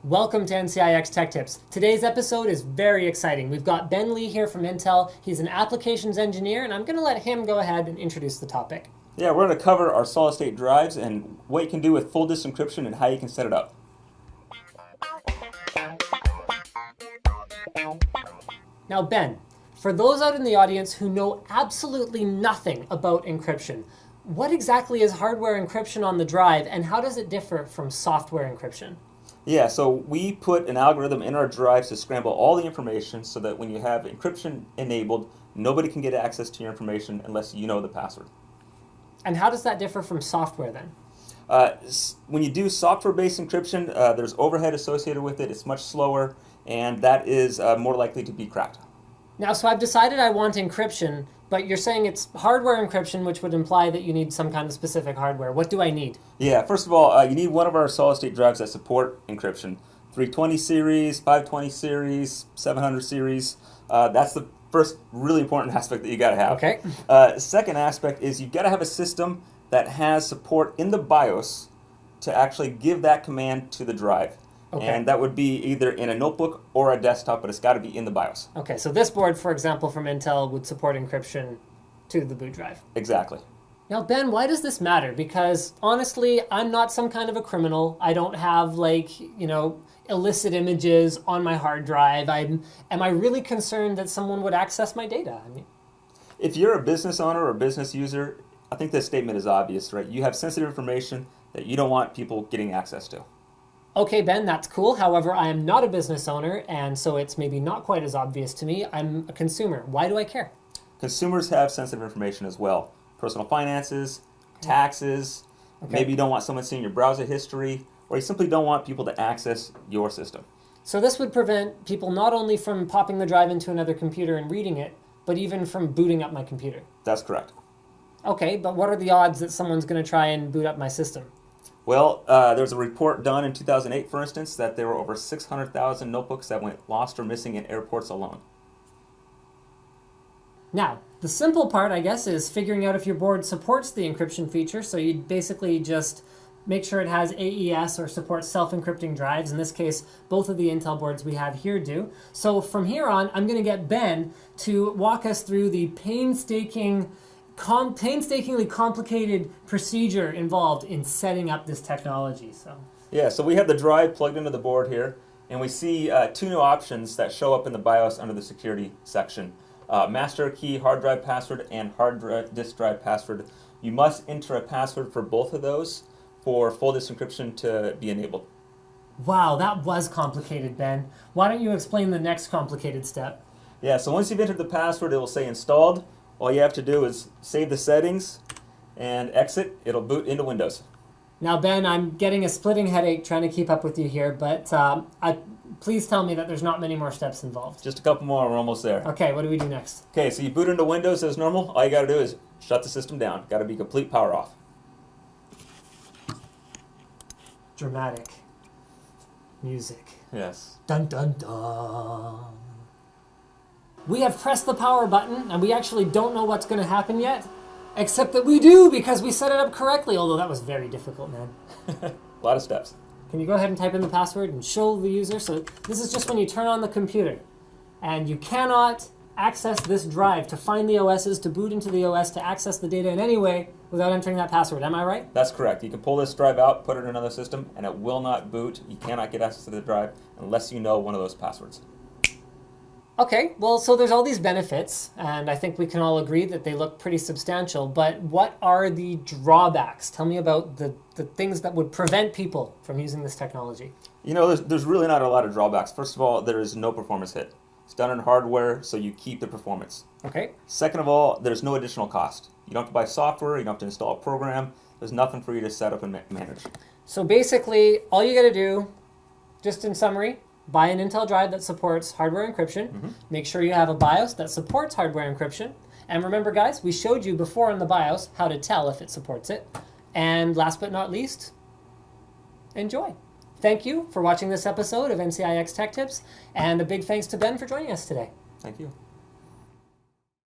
Welcome to NCIX Tech Tips. Today's episode is very exciting. We've got Ben Lee here from Intel. He's an applications engineer, and I'm going to let him go ahead and introduce the topic. Yeah, we're going to cover our solid-state drives and what you can do with full disk encryption and how you can set it up. Now, Ben, for those out in the audience who know absolutely nothing about encryption, what exactly is hardware encryption on the drive, and how does it differ from software encryption? Yeah, so we put an algorithm in our drives to scramble all the information so that when you have encryption enabled, nobody can get access to your information unless you know the password. And how does that differ from software then? When you do software-based encryption, there's overhead associated with it. It's much slower, and that is more likely to be cracked. Now, so I've decided I want encryption, but you're saying it's hardware encryption, which would imply that you need some kind of specific hardware. What do I need? Yeah, first of all, you need one of our solid-state drives that support encryption. 320 series, 520 series, 700 series. That's the first really important aspect that you got to have. Okay. Second aspect is you've got to have a system that has support in the BIOS to actually give that command to the drive. Okay. And that would be either in a notebook or a desktop, but it's got to be in the BIOS. Okay, so this board, for example, from Intel would support encryption to the boot drive. Exactly. Now, Ben, why does this matter? Because honestly, I'm not some kind of a criminal. I don't have illicit images on my hard drive. Am I really concerned that someone would access my data? If you're a business owner or a business user, I think this statement is obvious, right? You have sensitive information that you don't want people getting access to. Okay, Ben, that's cool. However, I am not a business owner, and so it's maybe not quite as obvious to me. I'm a consumer. Why do I care? Consumers have sensitive information as well. Personal finances, taxes, maybe you don't want someone seeing your browser history, or you simply don't want people to access your system. So this would prevent people not only from popping the drive into another computer and reading it, but even from booting up my computer. That's correct. Okay, but what are the odds that someone's going to try and boot up my system? Well, there was a report done in 2008, for instance, that there were over 600,000 notebooks that went lost or missing in airports alone. Now, the simple part, I guess, is figuring out if your board supports the encryption feature. So you'd basically just make sure it has AES or supports self-encrypting drives. In this case, both of the Intel boards we have here do. So from here on, I'm going to get Ben to walk us through the painstakingly complicated procedure involved in setting up this technology. Yeah, so we have the drive plugged into the board here, and we see two new options that show up in the BIOS under the security section. Master key hard drive password and disk drive password. You must enter a password for both of those for full disk encryption to be enabled. Wow, that was complicated, Ben. Why don't you explain the next complicated step? Yeah, so once you've entered the password, it will say installed. All you have to do is save the settings and exit. It'll boot into Windows. Now, Ben, I'm getting a splitting headache trying to keep up with you here, but please tell me that there's not many more steps involved. Just a couple more, we're almost there. Okay, what do we do next? Okay, so you boot into Windows as normal. All you got to do is shut the system down. Got to be complete power off. Dramatic music. Yes. Dun dun dun. We have pressed the power button, and we actually don't know what's going to happen yet, except that we do because we set it up correctly, although that was very difficult, man. A lot of steps. Can you go ahead and type in the password and show the user? So this is just when you turn on the computer, and you cannot access this drive to find the OSs, to boot into the OS, to access the data in any way without entering that password. Am I right? That's correct. You can pull this drive out, put it in another system, and it will not boot. You cannot get access to the drive unless you know one of those passwords. Okay, well, so there's all these benefits, and I think we can all agree that they look pretty substantial, but what are the drawbacks? Tell me about the things that would prevent people from using this technology. You know, there's really not a lot of drawbacks. First of all, there is no performance hit. It's done in hardware, so you keep the performance. Okay. Second of all, there's no additional cost. You don't have to buy software, you don't have to install a program. There's nothing for you to set up and manage. So basically, all you got to do, just in summary, buy an Intel drive that supports hardware encryption. Make sure you have a BIOS that supports hardware encryption. And remember, guys, we showed you before in the BIOS how to tell if it supports it. And last but not least, enjoy. Thank you for watching this episode of NCIX Tech Tips, and a big thanks to Ben for joining us today. Thank you.